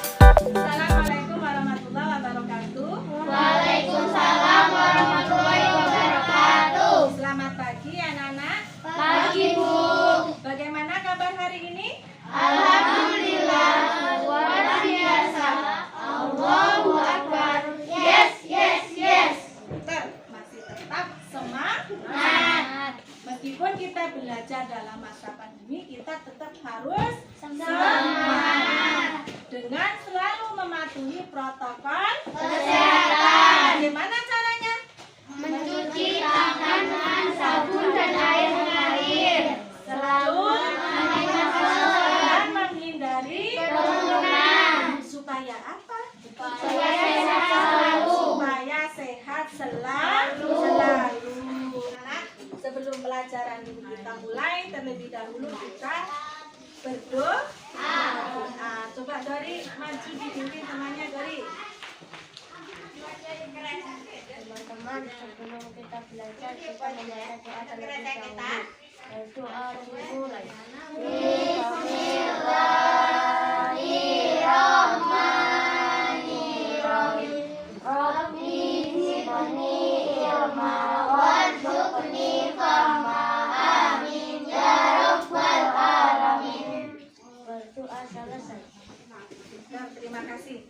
Assalamualaikum warahmatullahi wabarakatuh. Waalaikumsalam warahmatullahi wabarakatuh. Selamat pagi anak-anak. Pagi Bu. Bagaimana kabar hari ini? Alhamdulillah luar biasa. Allahu Akbar. Yes, yes, yes. Pintar, masih tetap semangat. Meskipun kita belajar dalam masa pandemi, kita tetap harus semangat dengan selalu mematuhi protokol Kesehatan. Bagaimana caranya? Mencuci tangan dengan sabun dan air mengalir. Selalu dan menghindari Kerumunan. supaya apa? Supaya sehat selalu. Supaya sehat selalu. Anak, sebelum pelajaran ini kita mulai, terlebih dahulu kita berdoa. Coba Dori maju dibimbing temannya Dori. Teman-teman, sebelum kita belajar, kita membaca doa terlebih dahulu. Doa dimulai. Bismillahirrahmanirrahim. Rabbi zidni ilma warzuqni fahma. Amin ya rabbal alamin. Berdoa selesai. Nah, terima kasih.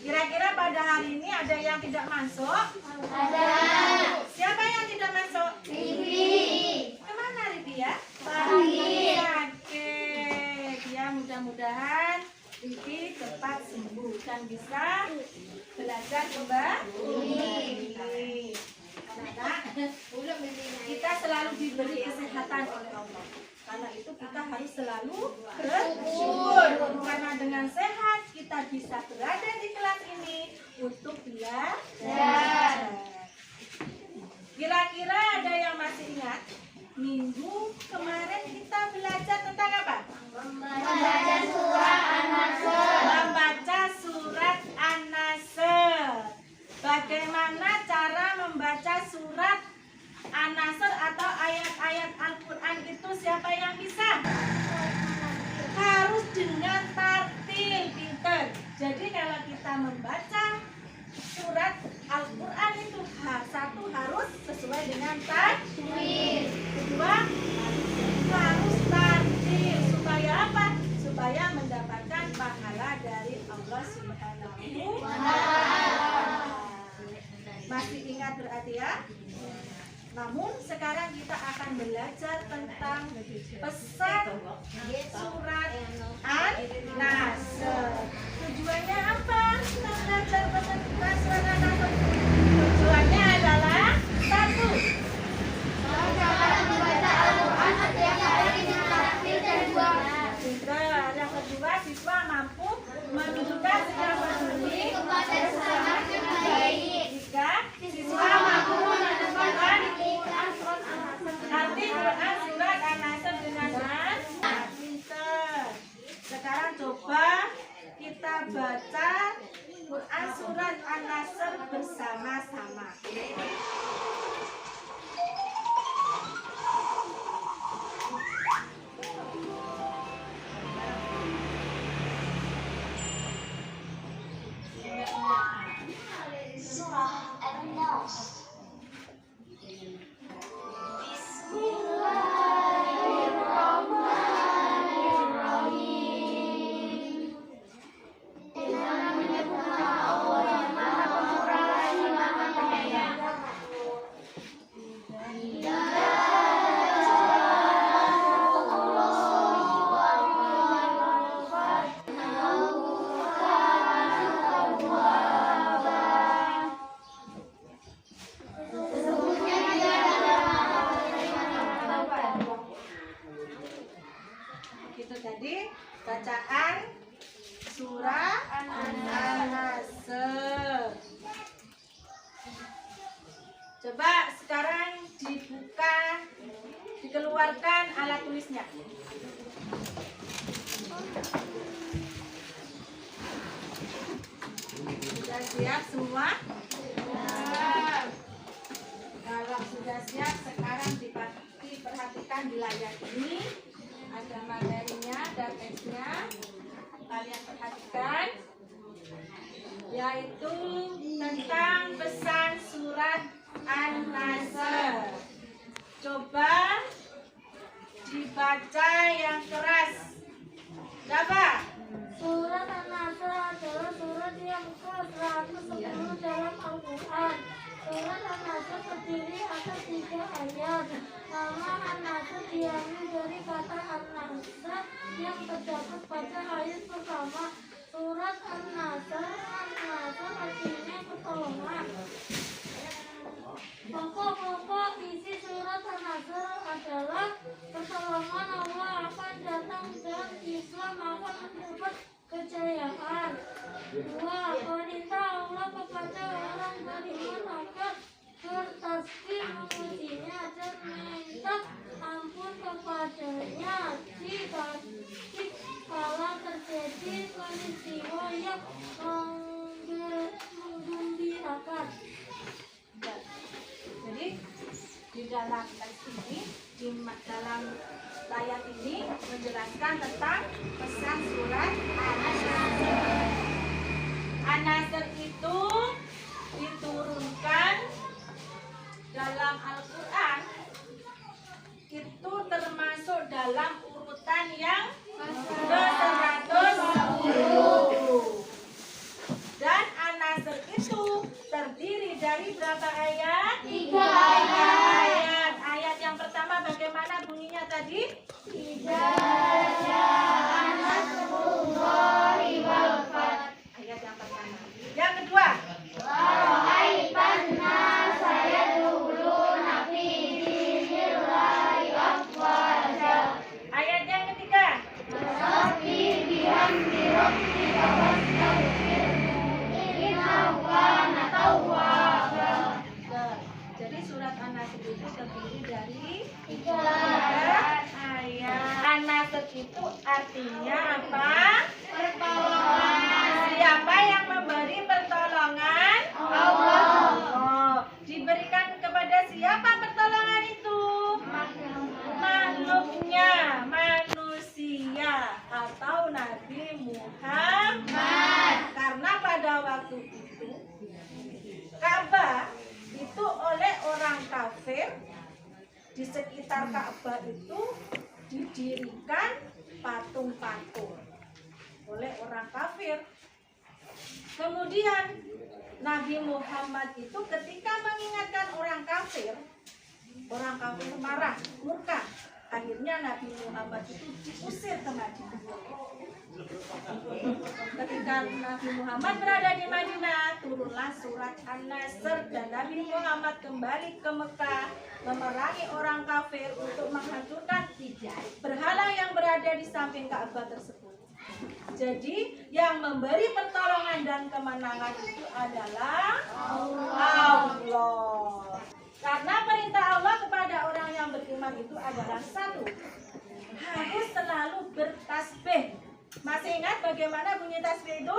Kira-kira pada hari ini ada yang tidak masuk? Ada Siapa yang tidak masuk? Bibi. Kemana Ribi ya? Pagi. Oke, dia mudah-mudahan Ribi cepat sembuh dan bisa belajar kembali. Anak-anak, kita selalu diberi kesehatan oleh Allah. Karena itu kita harus selalu bersyukur. Karena dengan sehat kita bisa berada di kelas ini untuk belajar. Kira-kira ada yang masih ingat? Minggu kemarin kita belajar tentang apa? Membaca surah An-Nasr. Membaca surat An-Nasr. Bagaimana cara membaca surat An-Nasr atau ayat-ayat Al-Quran itu siapa yang bisa? Harus dengan tartil, pinter. Jadi kalau kita membaca surat Al-Quran itu satu harus sesuai dengan tajwid. Kedua harus tartil. Supaya apa? Supaya mendapatkan pahala dari Allah Subhanahu wa Ta'ala. Masih ingat berarti ya? Namun sekarang kita akan belajar tentang pesan surat An-Nasr. Tujuannya apa? Kita belajar pesan surat An-Nasr. Tujuannya adalah satu, Membaca Al-Quran setiap hari dengan tartil dan dua. yang kedua siswa mampu menunjukkan sikap peduli Kepada sesama yang baik. jika siswa mampu menentukan arti Quran surat An-Nasr dengan pinter. Sekarang coba kita baca Quran surat An-Nasr bersama-sama. Surah An-Nasr. Bismillahirrahmanirrahim. Dengan menyebut nama Allah yang Maha Pemurah lagi Maha Penyayang. Itu tadi bacaan surah An-Nasr. Coba sekarang dibuka, dikeluarkan alat tulisnya. Sudah siap semua? Kalau sudah siap, sekarang diperhatikan di layar ini. Ada materinya, ada teksnya. Kalian perhatikan. Yaitu tentang pesan surat An-Nasr. Coba dibaca yang keras. Dapat? Surat An-Nasr adalah surat yang ke-110 dalam Al-Quran. Surat An-Nasr terdiri atas 3 ayat. Nama An-Nasr diambil dari kata An-Nasr yang terdapat pada ayat pertama. Surat An-Nasr artinya pertolongan. Pokok-pokok isi surat An-Nasr adalah pertolongan Allah akan datang dan Islam akan mendapat kejayaan. 2. Perintah Allah kepada orang beriman agar bertasbih memujinya dan meminta ampun kepadanya jika kala terjadi peristiwa yang menggembirakan. Jadi di dalam teks ini, di dalam layar ini menjelaskan tentang pesan surat An-Nasr. An-Nasr itu diturunkan dalam Al-Quran, itu termasuk dalam urutan yang ke-110. Dan An-Nasr itu terdiri dari berapa ayat? 3 ayat. Ayat yang pertama bagaimana bunyinya tadi? Ayat yang pertama. Yang kedua? Ayat yang ketiga? Jadi surat An-Nasr itu terdiri dari 3 ayat. An-Nasr itu artinya apa? Pertolongan. Siapa yang memberi pertolongan? Allah. Oh, diberikan kepada siapa pertolongan itu? Makhluknya, manusia atau Nabi Muhammad. Karena pada waktu itu Ka'bah itu oleh orang kafir, di sekitar Ka'bah itu didirikan patung-patung oleh orang kafir. Kemudian Nabi Muhammad itu ketika mengingatkan orang kafir marah, murka. Akhirnya Nabi Muhammad itu diusir ke Madinah. Ketika Nabi Muhammad berada di Madinah, turunlah surat An-Nasr dan Nabi Muhammad kembali ke Mekah memerangi orang kafir untuk menghancurkan berhala yang berada di samping Ka'bah tersebut. Jadi yang memberi pertolongan dan kemenangan itu adalah Allah. Karena perintah Allah kepada orang yang beriman itu adalah 1, harus selalu bertasbih. Masih ingat bagaimana bunyi tasbih itu?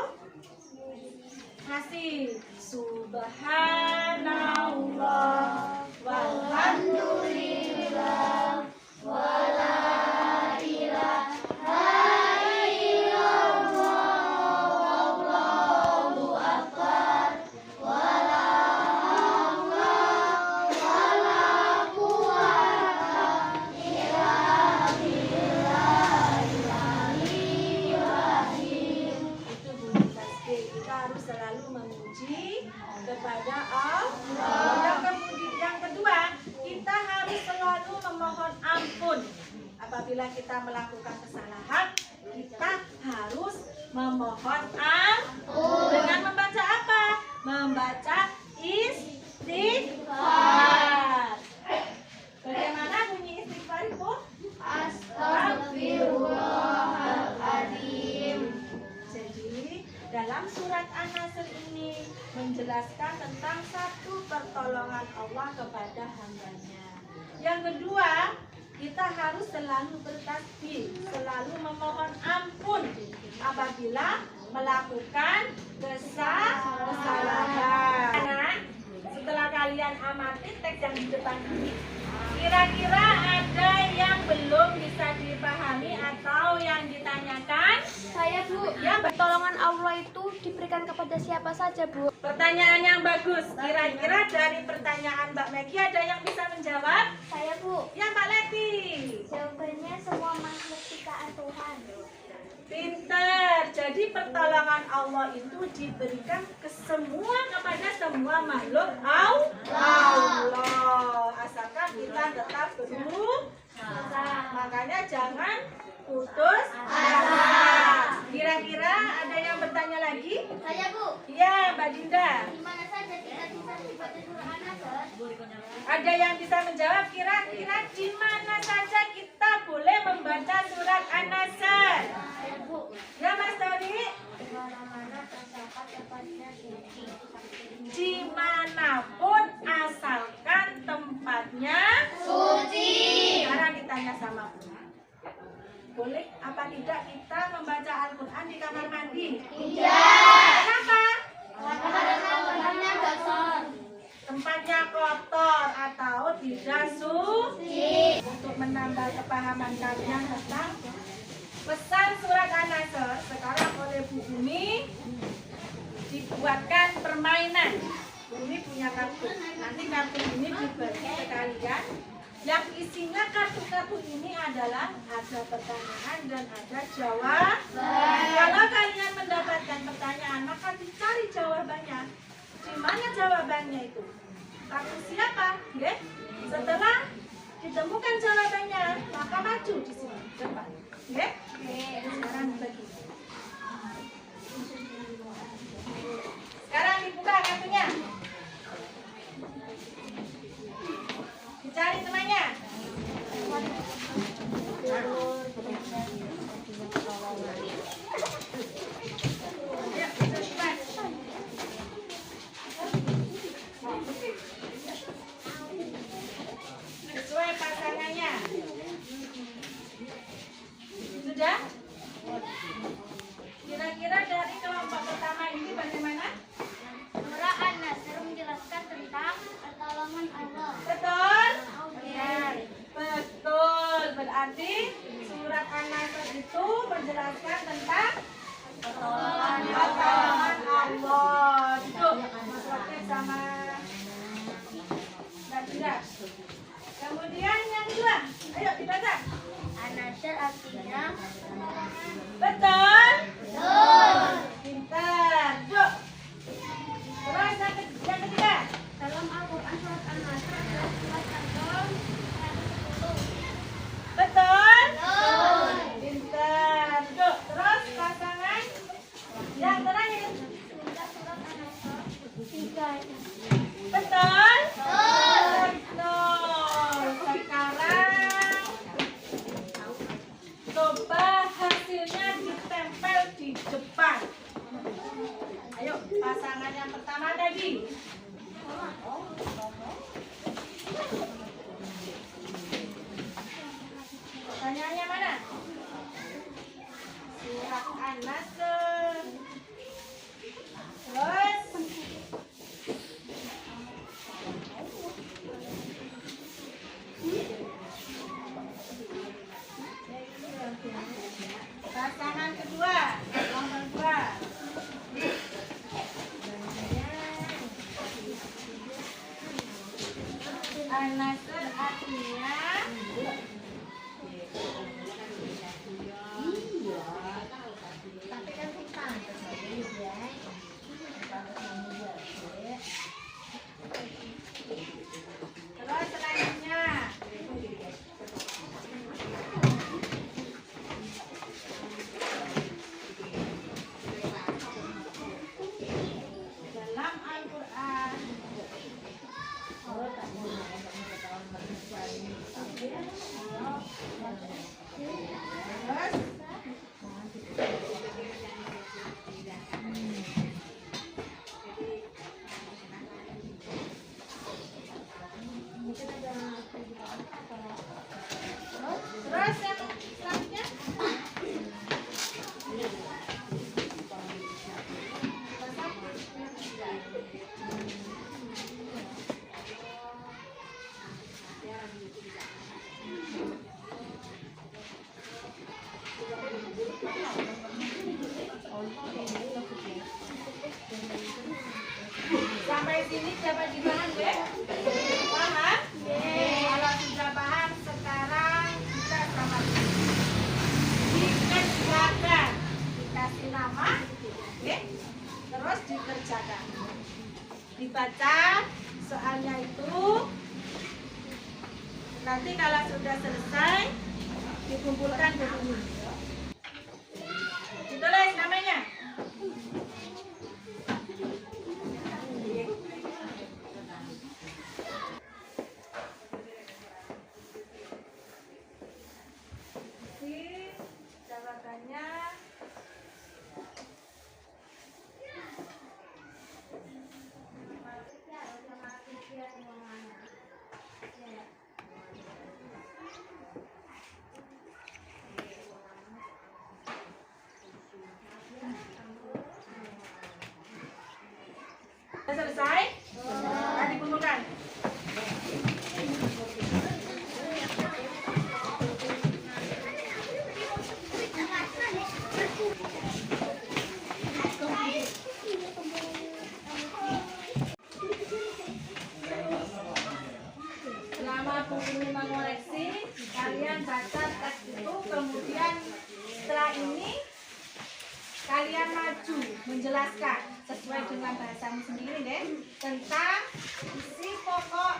Masih. Subhanallah walhamdulillah wala ilaha illallah wallahu akbar wala haula wala quwwata illa billahil aliyyil azim. Itu bunyi tasbih. Kita harus selalu memuji kepada Allah. Yang kedua, kita harus selalu memohon ampun. Apabila kita melakukan kesalahan, kita harus memohon ampun. Dengan membaca apa? Membaca istighfar. Bagaimana bunyi istighfar itu? Astagfirullahaladzim. Jadi dalam surat An-Nasr ini menjelaskan tentang 1 pertolongan Allah kepada hambanya. Yang kedua, kita harus selalu bertasbih, selalu memohon ampun apabila melakukan kesalahan. Kira-kira ada yang belum bisa dipahami atau yang ditanyakan? Saya Bu, Ya, pertolongan Allah itu diberikan kepada siapa saja Bu? pertanyaan yang bagus. Kira-kira dari pertanyaan Mbak Megi ada yang bisa menjawab? Saya Bu, Ya, Mbak Leti. jawabannya semua makhluk ciptaan Tuhan. Pinter. Jadi pertolongan Allah itu diberikan kepada semua makhluk Allah. Asalkan kita tetap berusaha. Makanya jangan putus asa. Kira-kira ada yang bertanya lagi? Saya Bu, Ya, Mbak Dinda. di mana saja kita bisa membaca surah An-Nasr? Ada yang bisa menjawab kira-kira di mana saja kita boleh membaca surat An-Nasr? Saya Bu, Ya, Mas Tori. di mana-mana asalkan tempatnya suci. Dimanapun asalkan tempatnya Suci. Sekarang ditanya sama Bu. Boleh apa tidak kita membaca Al-Quran di kamar mandi? Tidak. Kenapa? Karena tempatnya kotor. Tempatnya kotor atau tidak suci. Untuk menambah kepahaman kalian tentang pesan surat An-Nasr, sekarang oleh Bu Bumi dibuatkan permainan. Bu Bumi punya kartu. Nanti kartu ini dibagi ke kalian. Yang isinya kartu-kartu ini adalah ada pertanyaan dan ada jawaban. Kalau kalian mendapatkan pertanyaan, maka dicari jawabannya. Di mana jawabannya itu? Kartu siapa? Oke? Setelah ditemukan jawabannya, maka maju di sini depan. Oke? Sekarang dibagi. Sekarang dibuka kartunya. Dicari temannya. Ya, cepat. Sesuai pasangannya. Sudah? Kira-kira dari kelompok pertama ini bagaimana? Surah An-Nasr menjelaskan tentang pertolongan Allah. Betul? Betul. Berarti surat An-Nasr itu menjelaskan tentang pertolongan Allah. Duduk. Mas Wakil sama Mbak Dinda. Kemudian yang kedua. Ayo dibaca. An-Nasr artinya Betul? Pintar. Duduk. Terus yang ketiga. dalam Al-Quran surat An-Nasr adalah surat Al-Qalam 110. Betul? Pintar. Duduk. Terus pasangan yang terakhir. Sudah surat An-Nasr 3. Betul? Betul. Sekarang coba hasilnya ditempel di depan. Ayo, pasangan yang pertama tadi. Pertanyaannya mana? Surat An-Nasr. Terus pasangan kedua, nomor 2. An-Nasr artinya terus selanjutnya dalam Al-Quran sampai sini dapat dipaham ya? Paham? Kalau sudah paham, sekarang kita sama dikerjakan. Dikasih nama, ya? Terus dikerjakan. Dibaca soalnya itu. Nanti kalau sudah selesai, dikumpulkan begini. Ditulis namanya. Jawabannya sudah selesai? Nah, dikumpulkan. Selama Bu Umi mengoreksi, kalian baca teks itu, kemudian setelah ini kalian maju menjelaskan sesuai dengan bahasamu sendiri deh tentang isi pokok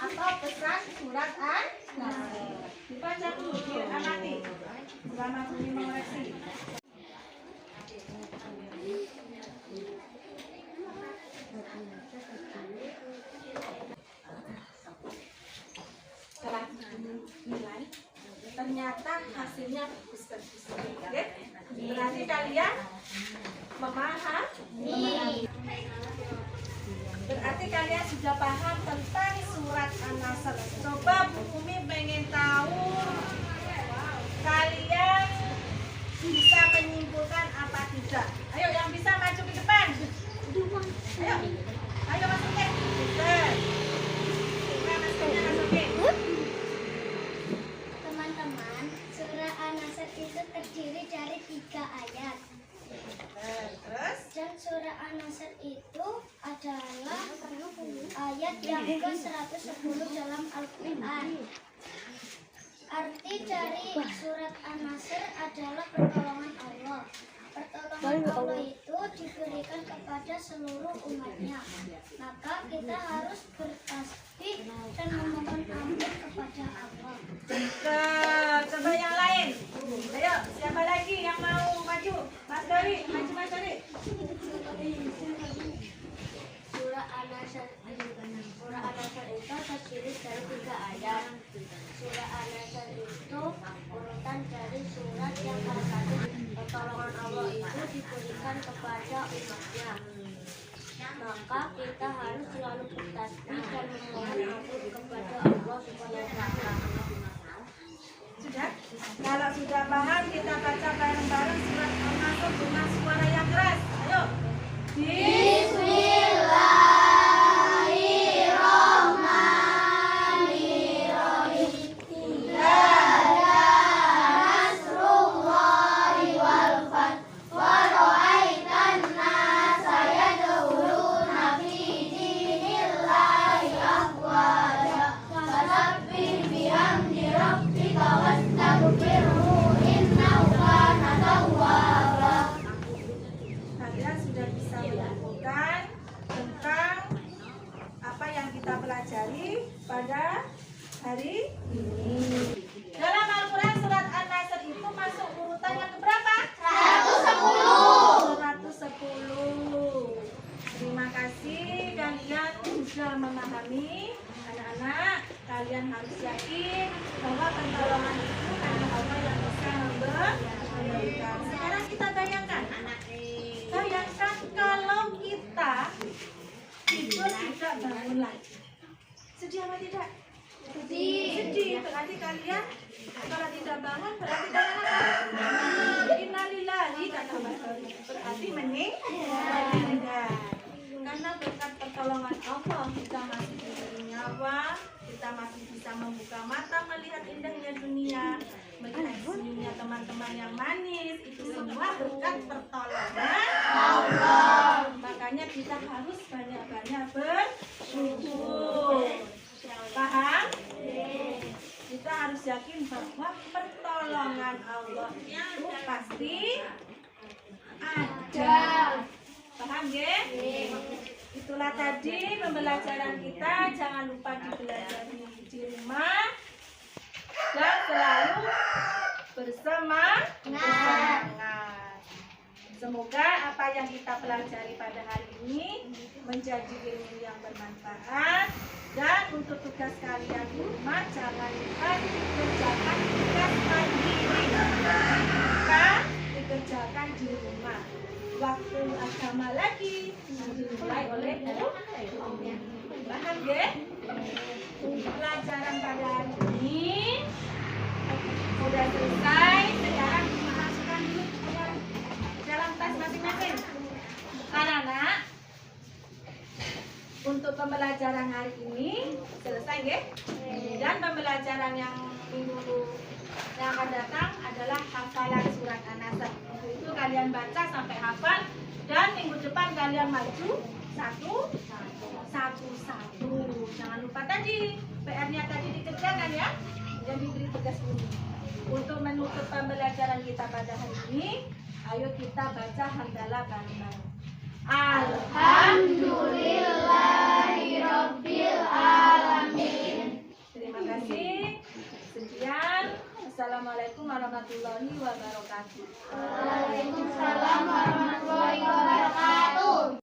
atau pesan surat An-Nasr. Dibaca dulu, diamati selama Bu Umi mengoreksi. Setelah nilai, ternyata hasilnya bagus-bagus. Oke? Berarti kalian memahami. Berarti kalian sudah paham tentang surat An-Nasr. Coba Bu Umi pengen tahu kalian bisa menyimpulkan apa tidak. Ayo yang bisa maju ke depan. Ayo, ayo masukin. Masukin. Teman-teman, surah An-Nasr itu terdiri dari 3 ayat. Terus? Dan surah An-Nasr itu adalah ayat yang ke-110 dalam Al-Quran. Arti dari surat An-Nasr adalah pertolongan Allah. Pertolongan Allah itu diberikan kepada seluruh umatnya. Maka kita harus bertasbih dan memohon ampun kepada Allah. Coba yang lain. Ayo, siapa lagi yang mau maju? Mas Dori, maju Mas Dori. Surah An-Nasr itu terdiri dari 3 ayat. Surah An-Nasr itu urutan dari surat yang ke-1. Pertolongan Allah itu diberikan kepada umatnya. Maka kita harus selalu bertasbih dan memohon ampun kepada Allah Subhanahu wa Ta'ala. Sudah? Kalau sudah paham, kita baca bareng-bareng surat An-Nasr dengan suara yang keras. Ayo. Kalian sudah bisa menyimpulkan tentang apa yang kita pelajari pada hari ini. Dalam Al-Quran surat An-Nasr itu masuk urutan yang keberapa? 110. Terima kasih kalian sudah memahami. Anak-anak, kalian harus yakin bahwa pertolongan itu hanya Allah yang bisa memberikan. Sekarang kita bayangkan kalau kita tidur tidak bangun lagi. Sedih apa tidak? Sedih. Berarti kalian kalau tidak bangun berarti kalian apa? Innalillahi kata Bapak. Berarti meninggal. Karena berkat pertolongan Allah kita masih diberi nyawa, kita masih bisa membuka mata melihat indahnya dunia, melihat senyumnya teman-teman yang manis. Itu semua berkat pertolongan Allah. Makanya kita harus banyak-banyak bersyukur. Paham? Kita harus yakin bahwa pertolongan Allah itu pasti ada. Paham ya? Itulah tadi pembelajaran kita. Jangan lupa dipelajari di rumah dan selalu bersemangat. Semoga apa yang kita pelajari pada hari ini menjadi ilmu yang bermanfaat. Dan untuk tugas kalian di rumah, jangan lupa dikerjakan tugas mandiri. Bukan dikerjakan di rumah. Waktu agama lagi dimulai oleh guru. Paham ya? Pelajaran pada hari ini sudah selesai. Sekarang masukkan dulu dalam tas masing-masing. Anak-anak, untuk pembelajaran hari ini selesai ya? Dan pembelajaran yang minggu yang akan datang adalah hafalan surat An-Nasr. Untuk itu kalian baca sampai hafal dan minggu depan kalian maju satu. Jangan lupa tadi PR-nya tadi dikerjakan ya. Dan diberi tugas ini. Untuk menutup pembelajaran kita pada hari ini, ayo kita baca hamdalah bareng-bareng. Alhamdulillahirabbil alamin. Terima kasih. Sekian. Assalamualaikum warahmatullahi wabarakatuh. Waalaikumsalam warahmatullahi wabarakatuh.